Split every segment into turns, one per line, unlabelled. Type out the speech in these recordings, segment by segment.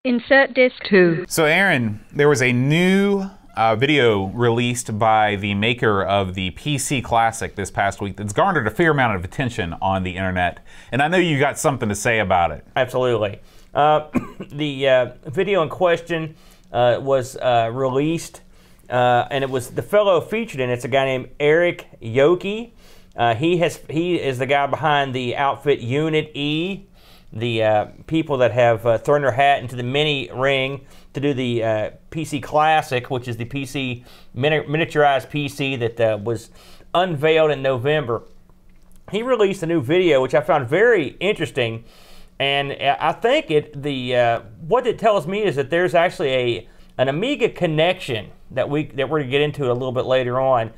Insert disc 2.
So Aaron, there was a new video released by the maker of the PC Classic this past week that's garnered a fair amount of attention on the internet, and I know you got something to say about it.
Absolutely. The video in question was released, and it was the fellow featured in it's a guy named Eric Yoki. He is the guy behind the outfit Unit E, the people that have thrown their hat into the mini ring to do the PC Classic, which is the PC miniaturized PC that was unveiled in November. He released a new video, which I found very interesting, and I think what it tells me is that there's actually an Amiga connection that we're going to get into a little bit later on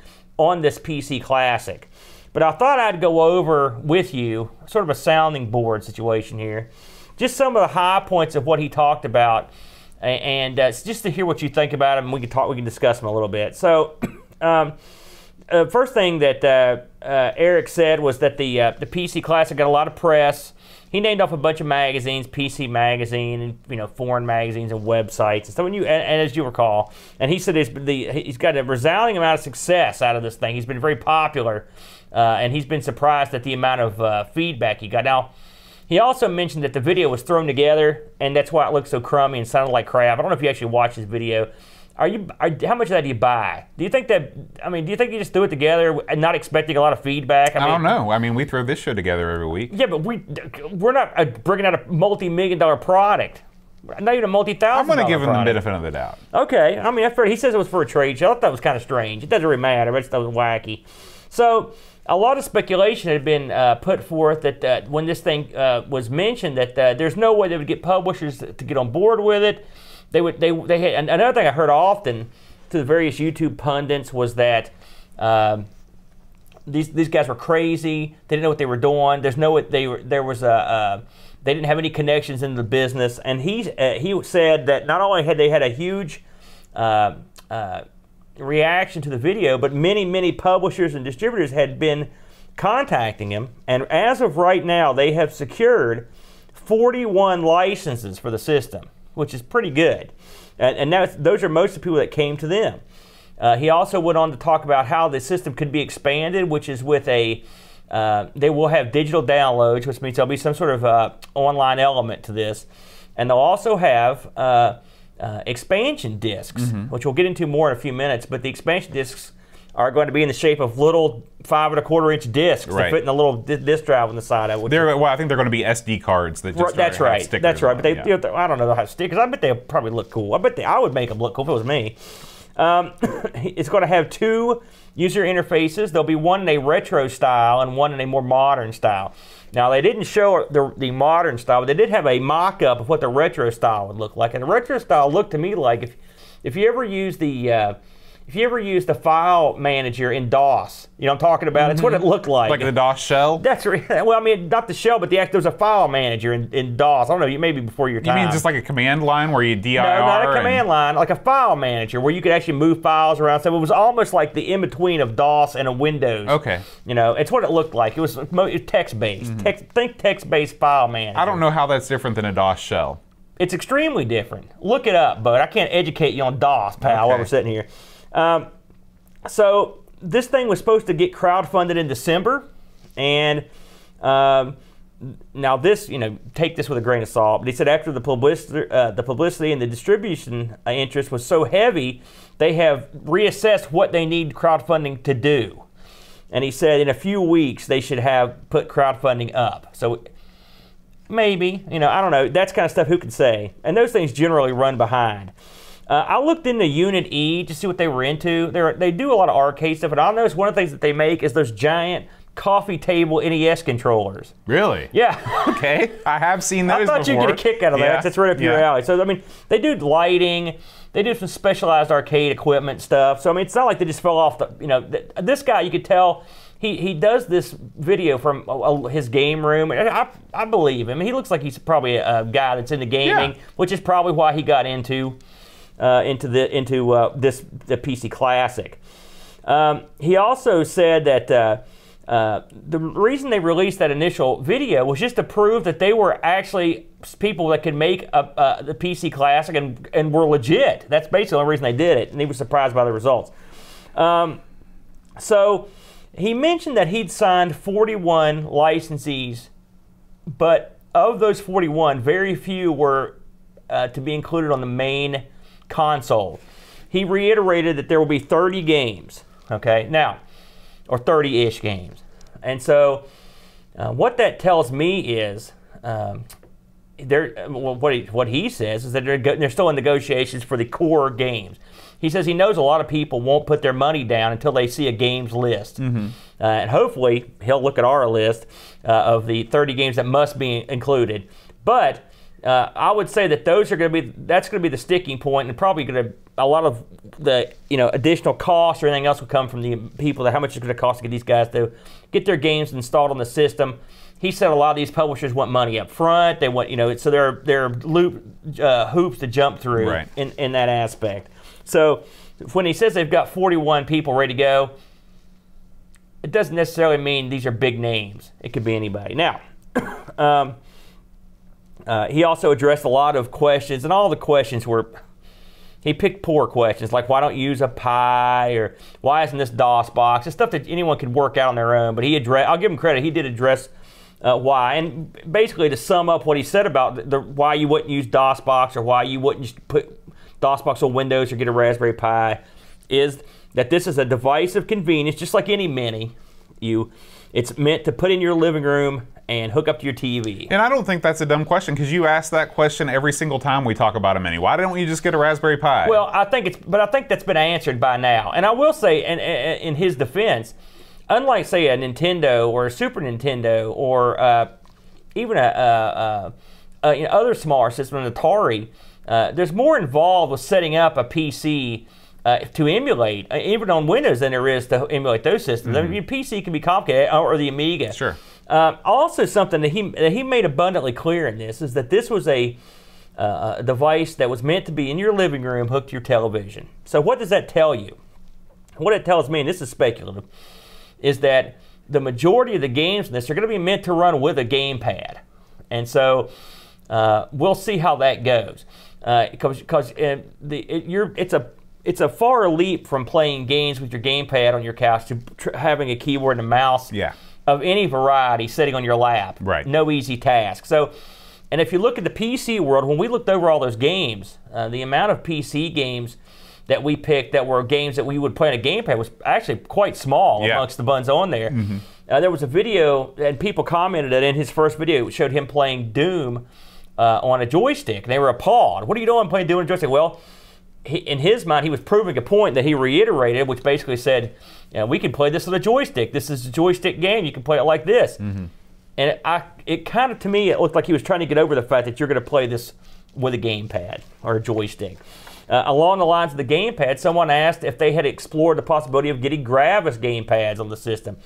this PC Classic. But I thought I'd go over with you sort of a sounding board situation here, just some of the high points of what he talked about, and just to hear what you think about him. We can discuss them a little bit. So, first thing that Eric said was that the PC Classic got a lot of press. He named off a bunch of magazines, PC Magazine, and foreign magazines and websites. And so and as you recall, and he said he's got a resounding amount of success out of this thing. He's been very popular, and he's been surprised at the amount of feedback he got. Now, he also mentioned that the video was thrown together, and that's why it looked so crummy and sounded like crap. I don't know if you actually watched this video. How much of that do you buy? Do you think you just threw it together and not expecting a lot of feedback?
I don't know. I mean, we throw this show together every week.
Yeah, but we're not bringing out a multi-million-dollar product. Not even a multi-thousand-dollar product.
I'm going to give him the benefit of the doubt.
Okay. I mean, he says it was for a trade show. I thought that was kind of strange. It doesn't really matter, but it was wacky. So a lot of speculation had been put forth that when this thing was mentioned, that there's no way they would get publishers to get on board with it. They had another thing I heard often to the various YouTube pundits was that these guys were crazy. They didn't know what they were doing. They didn't have any connections in the business. And he said that not only had they had a huge reaction to the video, but many publishers and distributors had been contacting him. And as of right now, they have secured 41 licenses for the system, which is pretty good. And those are most of the people that came to them. He also went on to talk about how the system could be expanded, which is with they will have digital downloads, which means there'll be some sort of online element to this. And they'll also have expansion discs, which we'll get into more in a few minutes, but the expansion discs are going to be in the shape of little 5 1/4-inch discs that fit in a little disk drive on the side of it.
Well, I think they're going to be SD cards that just
That's right.
stickers.
That's right. But I don't know how to have stickers. I bet they probably look cool. I would make them look cool if it was me. It's going to have 2 user interfaces. There'll be one in a retro style and one in a more modern style. Now, they didn't show the modern style, but they did have a mock-up of what the retro style would look like. And the retro style looked to me like if you ever use the file manager in DOS, you know what I'm talking about? It's what it looked like.
Like the DOS shell?
That's right. Well, I mean, not the shell, but there was a file manager in DOS. I don't know, maybe before your time.
You mean just like a command line where you DIR?
No, not a command line, like a file manager where you could actually move files around. So it was almost like the in-between of DOS and a Windows.
Okay.
It's what it looked like. It was text-based. Think text-based file manager.
I don't know how that's different than a DOS shell.
It's extremely different. Look it up, bud. I can't educate you on DOS, pal, while we're sitting here. So this thing was supposed to get crowdfunded in December, and now this, take this with a grain of salt. But he said after the publicity and the distribution interest was so heavy, they have reassessed what they need crowdfunding to do. And he said in a few weeks they should have put crowdfunding up. So maybe, I don't know. That's kind of stuff who can say. And those things generally run behind. I looked into Unit E to see what they were into. They do a lot of arcade stuff, and I noticed one of the things that they make is those giant coffee table NES controllers.
Really?
Yeah.
Okay. I have seen those before.
I thought you'd get a kick out of that. That's right up your alley. So, I mean, they do lighting. They do some specialized arcade equipment stuff. So, I mean, it's not like they just fell off the, this guy, you could tell, he does this video from his game room. I believe him. He looks like he's probably a guy that's into gaming, which is probably why he got into the PC Classic. He also said that the reason they released that initial video was just to prove that they were actually people that could make the PC Classic and were legit. That's basically the only reason they did it, and he was surprised by the results. So he mentioned that he'd signed 41 licensees, but of those 41, very few were to be included on the main console. He reiterated that there will be 30 games, okay? Now, or 30-ish games. And so what that tells me is, what he says is that they're still in negotiations for the core games. He says he knows a lot of people won't put their money down until they see a games list. And hopefully he'll look at our list of the 30 games that must be included. But I would say that that's going to be the sticking point, and probably going to a lot of the additional costs or anything else will come from the people that how much it's going to cost to get these guys to get their games installed on the system. He said a lot of these publishers want money up front. They want so there are hoops to jump through in that aspect. So when he says they've got 41 people ready to go, it doesn't necessarily mean these are big names. It could be anybody. Now. He also addressed a lot of questions, and all the questions were, he picked poor questions, like why don't you use a Pi, or why isn't this DOS box? It's stuff that anyone could work out on their own, but I'll give him credit, he did address why, and basically to sum up what he said about why you wouldn't use DOS box, or why you wouldn't just put DOS box on Windows or get a Raspberry Pi, is that this is a device of convenience, just like any Mini. It's meant to put in your living room and hook up to your TV. And
I don't think that's a dumb question, because you ask that question every single time we talk about a Mini. Why don't you just get a Raspberry Pi?
Well, I think that's been answered by now. And I will say, in his defense, unlike say a Nintendo or a Super Nintendo or even other smaller systems, an Atari, there's more involved with setting up a PC to emulate, even on Windows, than there is to emulate those systems. I mean, PC can be complicated, or the Amiga.
Sure.
Also, something that he made abundantly clear in this is that this was a device that was meant to be in your living room hooked to your television. So what does that tell you? What it tells me, and this is speculative, is that the majority of the games in this are going to be meant to run with a gamepad. And so we'll see how that goes. Because it's a far leap from playing games with your gamepad on your couch to having a keyboard and a mouse of any variety sitting on your lap.
Right.
No easy task. So, and if you look at the PC world, when we looked over all those games, the amount of PC games that we picked that were games that we would play on a gamepad was actually quite small amongst the ones on there. There was a video, and people commented that in his first video, it showed him playing Doom on a joystick, and they were appalled. What are you doing playing Doom on a joystick? Well, in his mind, he was proving a point that he reiterated, which basically said, we can play this with a joystick. This is a joystick game. You can play it like this. And it kind of, to me, it looked like he was trying to get over the fact that you're going to play this with a gamepad or a joystick. Along the lines of the gamepad, someone asked if they had explored the possibility of getting Gravis gamepads on the system.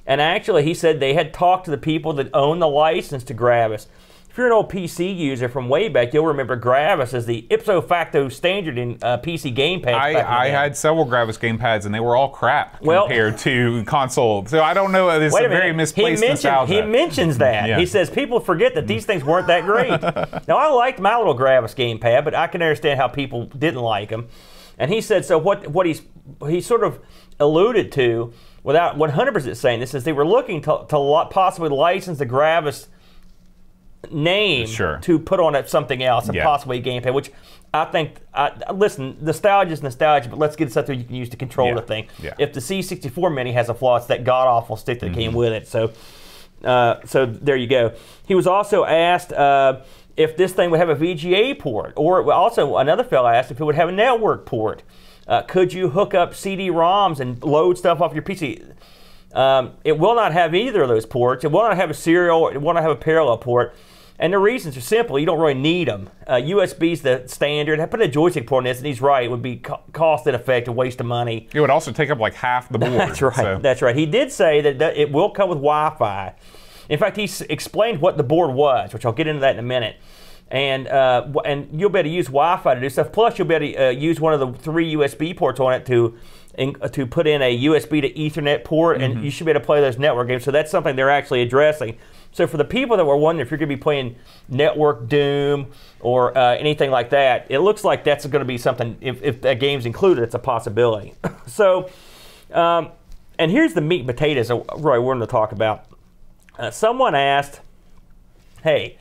And actually, he said they had talked to the people that own the license to Gravis. If you're an old PC user from way back, you'll remember Gravis as the ipso facto standard in PC gamepads.
I had several Gravis gamepads, and they were all crap compared to console. So I don't know. It's a very misplaced nostalgia.
He mentions that. He says people forget that these things weren't that great. Now, I liked my little Gravis gamepad, but I can understand how people didn't like them. And he said, so what he sort of alluded to, without 100% saying this, is they were looking to possibly license the Gravis name to put on something else, and possibly a gamepad, which I think, listen, nostalgia is nostalgia, but let's get something you can use to control the thing. If the C64 Mini has a flaw, it's that god-awful stick that came with it. So there you go. He was also asked if this thing would have a VGA port, or also another fellow asked if it would have a network port. Could you hook up CD-ROMs and load stuff off your PC? It will not have either of those ports. It will not have a serial, it will not have a parallel port. And the reasons are simple. You don't really need them. USB is the standard. I put a joystick port in this, and he's right. It would be cost ineffective, waste of money.
It would also take up like half the board.
That's right. So. That's right. He did say that it will come with Wi-Fi. In fact, he explained what the board was, which I'll get into that in a minute. and you'll be able to use Wi-Fi to do stuff. Plus, you'll be able to use one of the 3 USB ports on it to put in a USB to Ethernet port, and you should be able to play those network games. So that's something they're actually addressing. So for the people that were wondering if you're going to be playing Network Doom or anything like that, it looks like that's going to be something, if that game's included, it's a possibility. So, and here's the meat and potatoes Roy wanted to talk about. Someone asked, hey,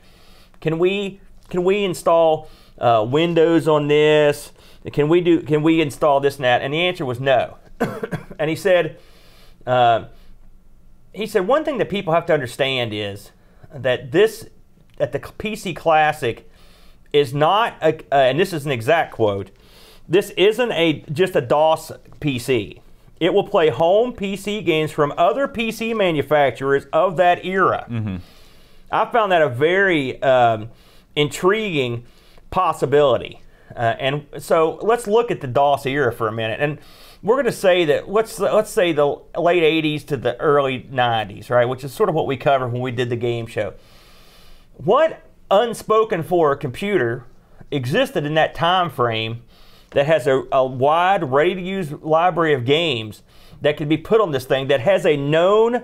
can we install Windows on this? Can we install this and that? And the answer was no. And he said, one thing that people have to understand is that the PC Classic is not, and this is an exact quote, this isn't just a DOS PC. It will play home PC games from other PC manufacturers of that era. I found that a very intriguing possibility. And so let's look at the DOS era for a minute. And we're going to say that, let's say the late 80s to the early 90s, right? Which is sort of what we covered when we did the game show. What unspoken for computer existed in that time frame that has a wide, ready-to-use library of games that can be put on this thing that has a known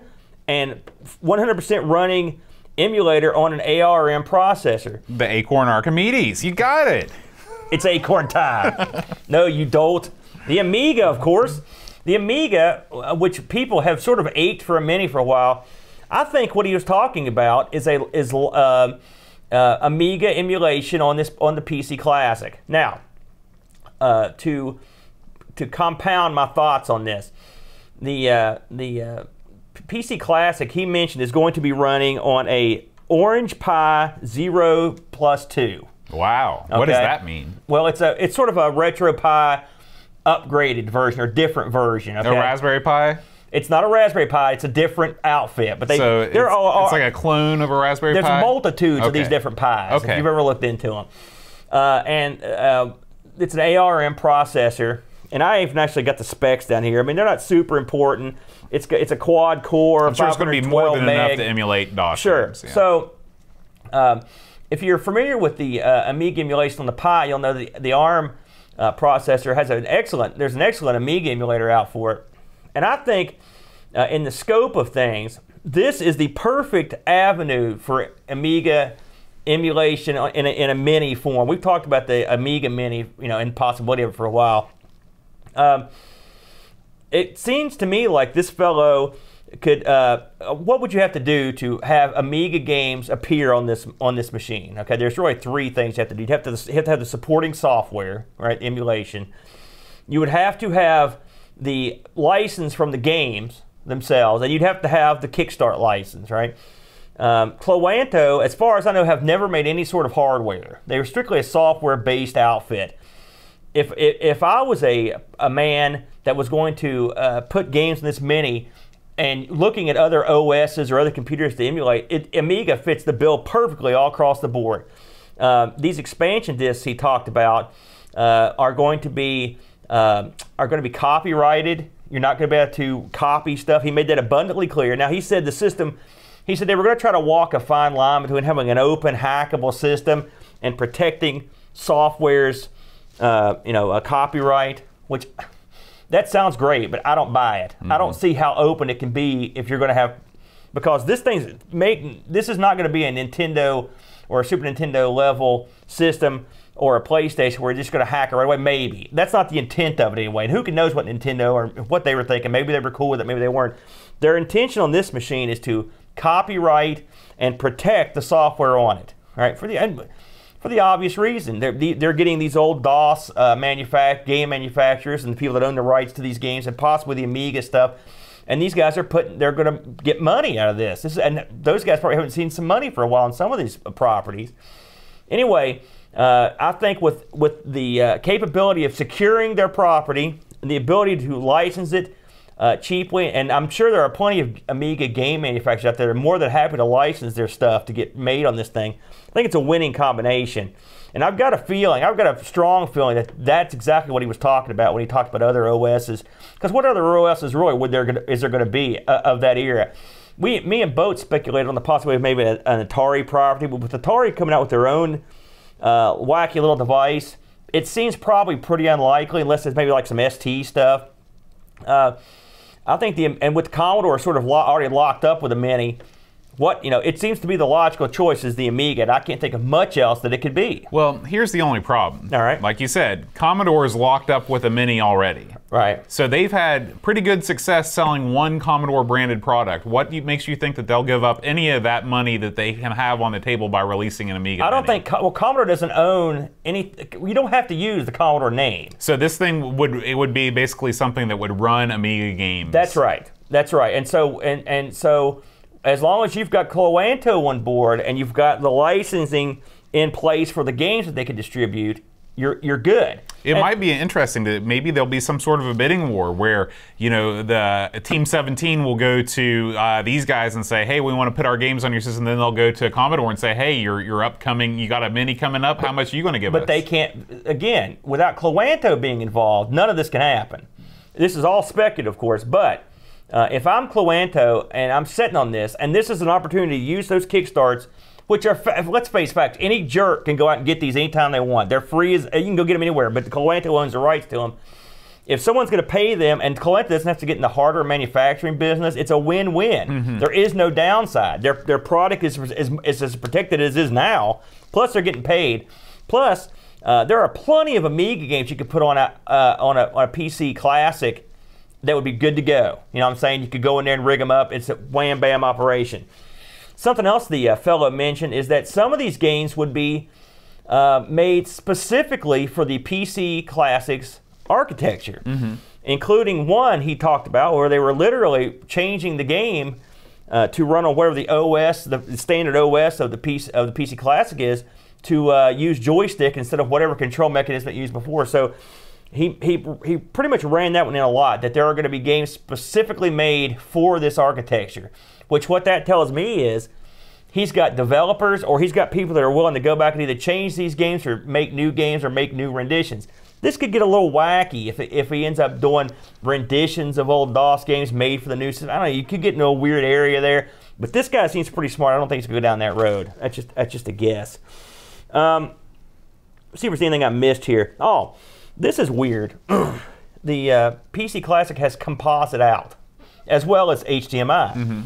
and 100% running emulator on an ARM processor?
The Acorn Archimedes. You got it.
It's Acorn time. No, you don't. The Amiga, of course. The Amiga, which people have sort of ached for a Mini for a while, I think what he was talking about is Amiga emulation on the PC Classic. Now, to compound my thoughts on this, the PC Classic he mentioned is going to be running on a Orange Pi 0+2.
Wow.
Okay.
What does that mean?
Well, it's sort of a Retro Pi upgraded version or different version. Okay?
A Raspberry Pi?
It's not a Raspberry Pi. It's a different outfit. But
it's like a clone of a Raspberry Pi?
There's multitudes of these different Pis, if you've ever looked into them. It's an ARM processor. And I even actually got the specs down here. I mean, they're not super important. It's a quad core.
I'm sure it's going to be more than enough to emulate DOS.
Sure.
Games, yeah.
So, if you're familiar with the Amiga emulation on the Pi, you'll know the ARM processor has there's an excellent Amiga emulator out for it. And I think in the scope of things, this is the perfect avenue for Amiga emulation in a Mini form. We've talked about the Amiga Mini, and possibility of it for a while. It seems to me like this fellow could. What would you have to do to have Amiga games appear on this machine? Okay, there's really 3 things you have to do. You have to have the supporting software, right? Emulation. You would have to have the license from the games themselves, and you'd have to have the Kickstart license, right? Cloanto, as far as I know, have never made any sort of hardware. They were strictly a software-based outfit. If I was a man that was going to put games in this Mini and looking at other OSs or other computers to emulate, Amiga fits the bill perfectly all across the board. These expansion discs he talked about are going to be copyrighted. You're not going to be able to copy stuff. He made that abundantly clear. Now he said they were going to try to walk a fine line between having an open, hackable system and protecting software's a copyright, which that sounds great, but I don't buy it. I don't see how open it can be if you're going to have, because this is not going to be a Nintendo or a Super Nintendo level system or a PlayStation where you're just going to hack it right away. Maybe that's not the intent of it anyway. And who knows what Nintendo or what they were thinking? Maybe they were cool with it. Maybe they weren't. Their intention on this machine is to copyright and protect the software on it. All right, for the obvious reason. They're getting these old DOS game manufacturers and the people that own the rights to these games and possibly the Amiga stuff. And these guys they're going to get money out of this. And those guys probably haven't seen some money for a while on some of these properties. Anyway, I think with the capability of securing their property and the ability to license it cheaply, and I'm sure there are plenty of Amiga game manufacturers out there that are more than happy to license their stuff to get made on this thing. I think it's a winning combination. And I've got a strong feeling that that's exactly what he was talking about when he talked about other OSs. Because what other OSs really is there going to be of that era? Me and Boat speculated on the possibility of maybe an Atari property, but with Atari coming out with their own wacky little device. It seems probably pretty unlikely unless there's maybe like some ST stuff. I think and with the Commodore sort of already locked up with a Mini, it seems to be the logical choice is the Amiga, and I can't think of much else that it could be.
Well, here's the only problem.
All right.
Like you said, Commodore is locked up with a Mini already.
Right.
So they've had pretty good success selling one Commodore branded product. What makes you think that they'll give up any of that money that they can have on the table by releasing an Amiga
I don't
Mini?
think, Commodore doesn't own any, you don't have to use the Commodore name.
So this thing would be basically something that would run Amiga games.
That's right. That's right. And so as long as you've got Cloanto on board and you've got the licensing in place for the games that they can distribute, you're good.
It might be interesting that maybe there'll be some sort of a bidding war where, the Team 17 will go to these guys and say, hey, we want to put our games on your system. Then they'll go to Commodore and say, hey, you're upcoming, you got a Mini coming up. How much are you going to give us?
But they can't, again, without Cloanto being involved, none of this can happen. This is all speculative, of course, but if I'm Cloanto and I'm sitting on this, and this is an opportunity to use those Kickstarts, which are, let's face facts, any jerk can go out and get these anytime they want. They're free, you can go get them anywhere, but Cloanto owns the rights to them. If someone's going to pay them, and Cloanto doesn't have to get in the hardware manufacturing business, it's a win-win. Mm-hmm. There is no downside. Their product is as protected as is now, plus they're getting paid. Plus, there are plenty of Amiga games you could put on a PC Classic that would be good to go. You know what I'm saying? You could go in there and rig them up. It's a wham-bam operation. Something else the fellow mentioned is that some of these games would be made specifically for the PC Classics architecture, including one he talked about where they were literally changing the game to run on whatever the OS, the standard OS of the PC Classic is, to use joystick instead of whatever control mechanism it used before. So he pretty much ran that one in a lot, that there are going to be games specifically made for this architecture, which what that tells me is he's got developers or he's got people that are willing to go back and either change these games or make new games or make new renditions. This could get a little wacky if he ends up doing renditions of old DOS games made for the new system. I don't know, you could get into a weird area there, but this guy seems pretty smart. I don't think he's going to go down that road. That's just a guess. Let's see if there's anything I missed here. Oh, this is weird. The PC Classic has composite out as well as HDMI.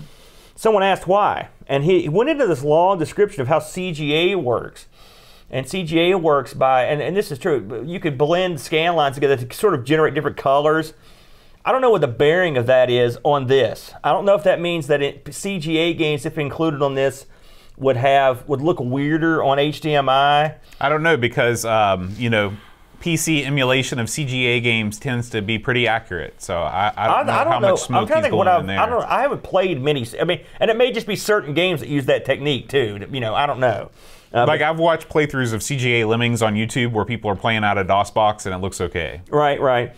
Someone asked why, and he went into this long description of how CGA works. And CGA works by, and this is true, you could blend scan lines together to sort of generate different colors. I don't know what the bearing of that is on this. I don't know if that means that CGA games, if included on this, would look weirder on HDMI. I
don't know, because PC emulation of CGA games tends to be pretty accurate, so I don't know how much smoke he's going in there.
I haven't played many. I mean, and it may just be certain games that use that technique too. I don't know.
Like I've watched playthroughs of CGA Lemmings on YouTube where people are playing out a DOS box and it looks okay.
Right.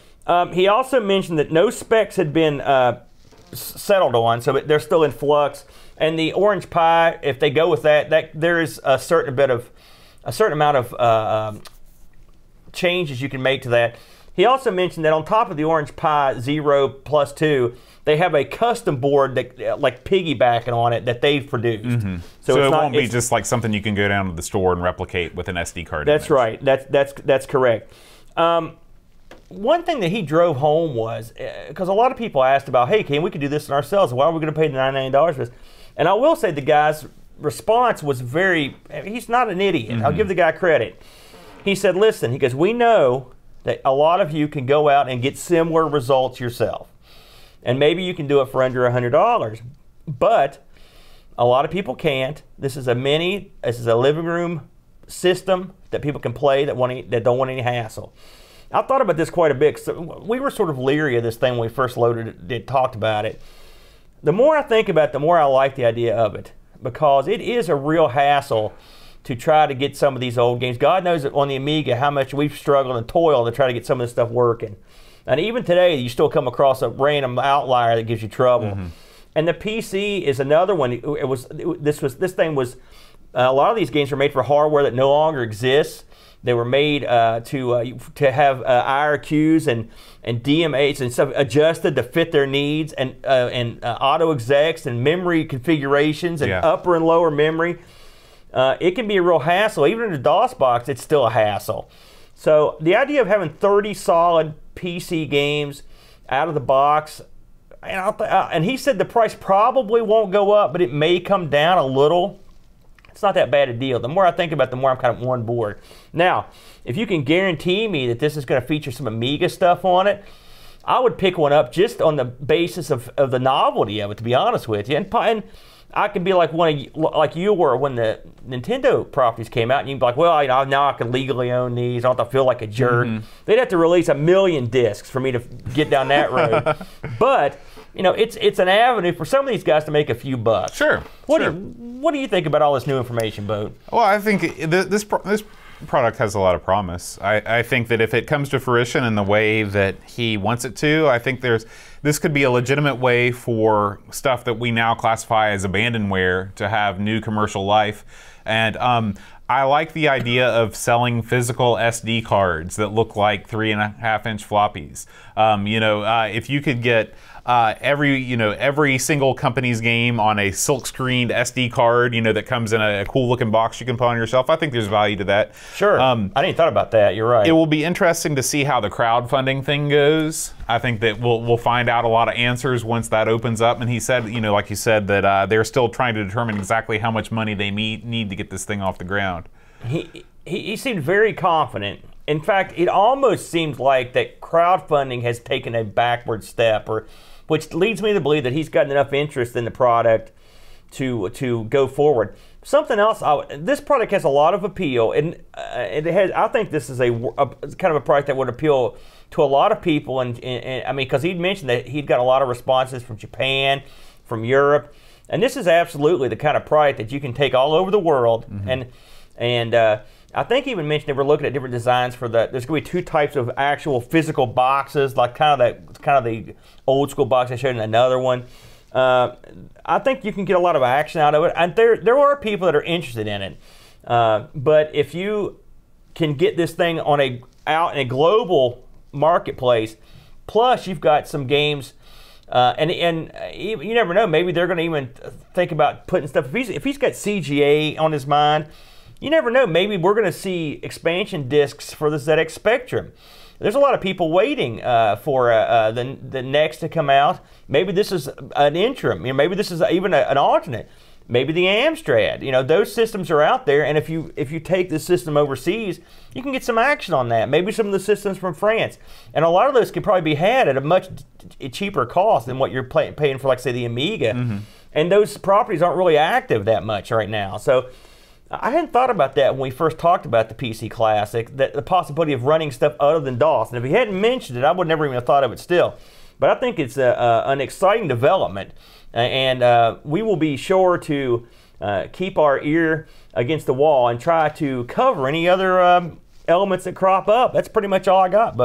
He also mentioned that no specs had been settled on, so they're still in flux. And the Orange Pi, if they go with that there is a certain amount of changes you can make to that. He also mentioned that on top of the Orange Pi 0 plus 2, they have a custom board that like piggybacking on it that they've produced.
So it won't be just like something you can go down to the store and replicate with an SD card.
That's right. That's correct. One thing that he drove home was, because a lot of people asked about, hey, we could do this ourselves. Why are we going to pay the $99 for this? And I will say the guy's response was he's not an idiot. I'll give the guy credit. He said, listen, he goes, we know that a lot of you can go out and get similar results yourself. And maybe you can do it for under $100. But a lot of people can't. This is a Mini. This is a living room system that people can play that don't want any hassle. I thought about this quite a bit. So we were sort of leery of this thing when we first loaded it, talked about it. The more I think about it, the more I like the idea of it, because it is a real hassle to try to get some of these old games. God knows that on the Amiga how much we've struggled and toiled to try to get some of this stuff working. And even today, you still come across a random outlier that gives you trouble. And the PC is another one. This thing was a lot of these games were made for hardware that no longer exists. They were made to have IRQs and DMAs and stuff adjusted to fit their needs, and auto execs and memory configurations and upper and lower memory. it can be a real hassle. Even in the DOS box, it's still a hassle. So the idea of having 30 solid PC games out of the box, and he said the price probably won't go up, but it may come down a little. It's not that bad a deal. The more I think about it, the more I'm kind of on board. Now, if you can guarantee me that this is going to feature some Amiga stuff on it, I would pick one up just on the basis of the novelty of it, to be honest with you. And I could be like you were when the Nintendo properties came out, and you'd be like, well, now I can legally own these. I don't have to feel like a jerk. They'd have to release 1 million discs for me to get down that road. But it's an avenue for some of these guys to make a few bucks.
Sure.
What do you think about all this new information, Boat?
Well, I think this product has a lot of promise. I think that if it comes to fruition in the way that he wants it to, I think this could be a legitimate way for stuff that we now classify as abandonware to have new commercial life. And I like the idea of selling physical SD cards that look like 3.5-inch floppies. If you could get every single company's game on a silk-screened SD card, that comes in a cool-looking box you can put on yourself, I think there's value to that.
Sure. I didn't thought about that. You're right.
It will be interesting to see how the crowdfunding thing goes. I think that we'll find out a lot of answers once that opens up. And he said, like you said, that they're still trying to determine exactly how much money they need to get this thing off the ground.
He seemed very confident. In fact, it almost seems like that crowdfunding has taken a backward step, which leads me to believe that he's gotten enough interest in the product to go forward. Something else, this product has a lot of appeal, and I think this is a kind of a product that would appeal to a lot of people. And I mean, because he'd mentioned that he'd got a lot of responses from Japan, from Europe, and this is absolutely the kind of product that you can take all over the world. And I think he even mentioned they were looking at different designs for there's going to be 2 types of actual physical boxes, like kind of the old school box I showed in another one. I think you can get a lot of action out of it, and there are people that are interested in it. But if you can get this thing out in a global marketplace, plus you've got some games, and you never know, maybe they're going to even think about putting stuff. If he's got CGA on his mind, you never know. Maybe we're going to see expansion discs for the ZX Spectrum. There's a lot of people waiting for the next to come out. Maybe this is an interim. Maybe this is even an alternate. Maybe the Amstrad. Those systems are out there, and if you take this system overseas, you can get some action on that. Maybe some of the systems from France, and a lot of those could probably be had at a much cheaper cost than what you're paying for, like say the Amiga. And those properties aren't really active that much right now. So I hadn't thought about that when we first talked about the PC Classic, that the possibility of running stuff other than DOS. And if he hadn't mentioned it, I would never even have thought of it still. But I think it's an exciting development, and we will be sure to keep our ear against the wall and try to cover any other elements that crop up. That's pretty much all I got, Bud.